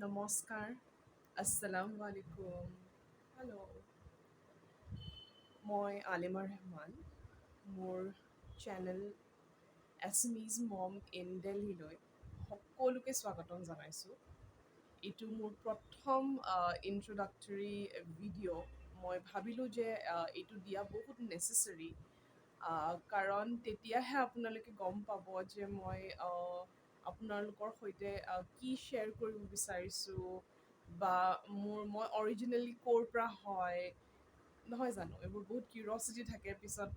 নমস্কাৰ, আসসালামু আলাইকুম। হেল্ল', মই আলিমা ৰেহমান। মোৰ চেনেল এছমিজ মম ইন দিল্লীলৈ সকলোকে স্বাগতম জনাইছোঁ। এইটো মোৰ প্ৰথম ইন্ট্ৰডাক্টৰী ভিডিঅ'। মই ভাবিলোঁ যে এইটো দিয়া বহুত নেচেচাৰী, কাৰণ তেতিয়াহে আপোনালোকে গম পাব যে মই আপোনালোকৰ সৈতে কি শ্বেয়াৰ কৰিব বিচাৰিছোঁ, বা মই অৰিজিনেলি ক'ৰ পৰা হয়, নহয় জানো? এইবোৰ বহুত কিউৰিঅচিটি থাকে। পিছত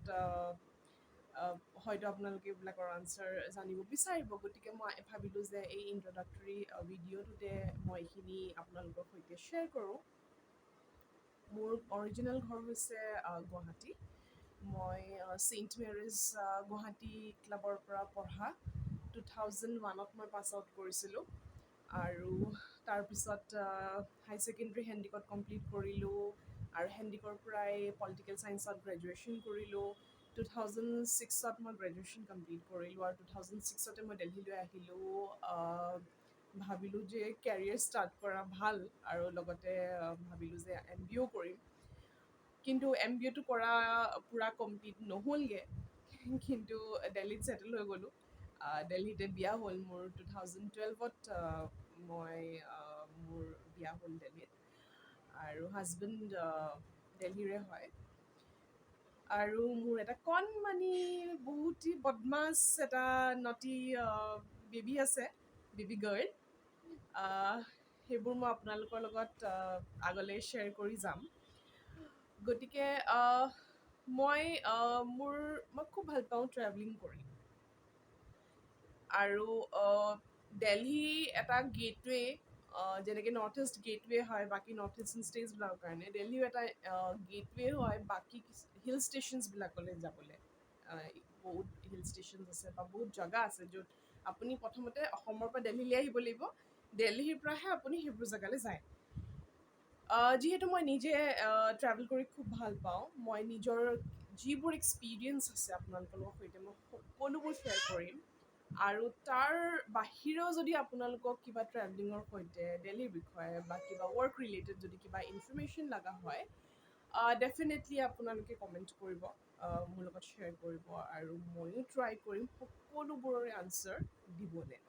হয়তো আপোনালোকে এইবিলাকৰ আনচাৰ জানিব বিচাৰিব। গতিকে মই ভাবিলোঁ যে এই ইন্ট্ৰডাক্টৰী ভিডিঅ'টোতে মই এইখিনি আপোনালোকৰ সৈতে শ্বেয়াৰ কৰোঁ। মোৰ অৰিজিনেল ঘৰ হৈছে গুৱাহাটী। মই ছেইণ্ট মেৰিজ গুৱাহাটী ক্লাবৰ পৰা পঢ়া 2001ত মই পাছ আউট কৰিছিলোঁ। আৰু তাৰপিছত হাই ছেকেণ্ডেৰী হেণ্ডিকত কমপ্লিট কৰিলোঁ, আৰু হেণ্ডিকৰ পৰাই পলিটিকেল ছায়েন্সত গ্ৰেজুৱেশ্যন কৰিলোঁ। 2006ত মই গ্ৰেজুৱেশ্যন কমপ্লিট কৰিলোঁ, আৰু 2006তে মই দিল্লীলৈ আহিলোঁ। ভাবিলোঁ যে কেৰিয়াৰ ষ্টাৰ্ট কৰা ভাল, আৰু লগতে ভাবিলোঁ যে MBA কৰিম। কিন্তু MBAটো কৰা পূৰা কমপ্লিট নহ'লগৈ। কিন্তু দিল্লীত ছেটেল হৈ গ'লোঁ। দিল্লীতে বিয়া হ'ল মোৰ 2012ত। মই মোৰ বিয়া হ'ল দিল্লীত, আৰু হাজবেণ্ড দিল্লীৰে হয়। আৰু মোৰ এটা কণমানি বহুতেই বদমাছ এটা নটি বেবী আছে, বেবী গাৰ্ল। সেইবোৰ মই আপোনালোকৰ লগত আগলৈ শ্বেয়াৰ কৰি যাম। গতিকে মই খুব ভাল পাওঁ ট্ৰেভেলিং কৰি। আৰু দিল্লী এটা গেটৱে, যেনেকৈ নৰ্থ ইষ্ট গেটৱে হয় বাকী নৰ্থ ইষ্টাৰ্ণ ষ্টেটছবিলাকৰ কাৰণে, দিল্লীও এটা গেটৱে হয় বাকী হিল ষ্টেচনছবিলাকলৈ যাবলৈ। বহুত হিল ষ্টেচনছ আছে বা বহুত জেগা আছে য'ত আপুনি প্ৰথমতে অসমৰ পৰা দিল্লীলৈ আহিব লাগিব। দিল্লীৰ পৰাহে আপুনি সেইবোৰ জেগালৈ যায়। যিহেতু মই নিজে ট্ৰেভেল কৰি খুব ভাল পাওঁ, মই নিজৰ যিবোৰ এক্সপিৰিয়েঞ্চ আছে আপোনালোকৰ সৈতে মই সকলোবোৰ শ্বেয়াৰ কৰিম। আৰু তাৰ বাহিৰেও যদি আপোনালোকক কিবা ট্ৰেভেলিঙৰ সৈতে দিল্লীৰ বিষয়ে বা কিবা ৱৰ্ক ৰিলেটেড যদি কিবা ইনফৰমেশ্যন লগা হয়, ডেফিনেটলি আপোনালোকে কমেণ্ট কৰিব, মোৰ লগত শ্বেয়াৰ কৰিব, আৰু ময়ো ট্ৰাই কৰিম সকলোবোৰৰে আনচাৰ দিবলৈ।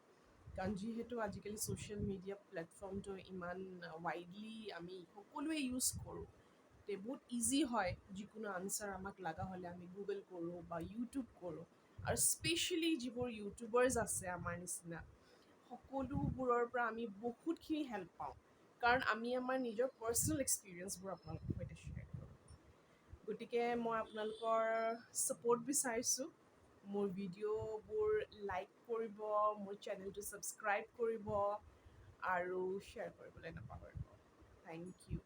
কাৰণ যিহেতু আজিকালি ছ'চিয়েল মিডিয়া প্লেটফৰ্মটো ইমান ৱাইডলি আমি সকলোৱে ইউজ কৰোঁ, তে বহুত ইজি হয় যিকোনো আনচাৰ আমাক লগা হ'লে আমি গুগল কৰোঁ বা ইউটিউব কৰোঁ। আৰু স্পেচিয়েলি যিবোৰ ইউটিউবাৰ্ছ আছে আমাৰ নিচিনা, সকলোবোৰৰ পৰা আমি বহুতখিনি হেল্প পাওঁ, কাৰণ আমি আমাৰ নিজৰ পাৰ্চনেল এক্সপিৰিয়েঞ্চবোৰ আপোনালোকৰ সৈতে শ্বেয়াৰ কৰোঁ। গতিকে মই আপোনালোকৰ ছাপোৰ্ট বিচাৰিছোঁ। মোৰ ভিডিঅ'বোৰ লাইক কৰিব, মোৰ চেনেলটো ছাবস্ক্ৰাইব কৰিব, আৰু শ্বেয়াৰ কৰিবলৈ নাপাহৰিব। Thank U.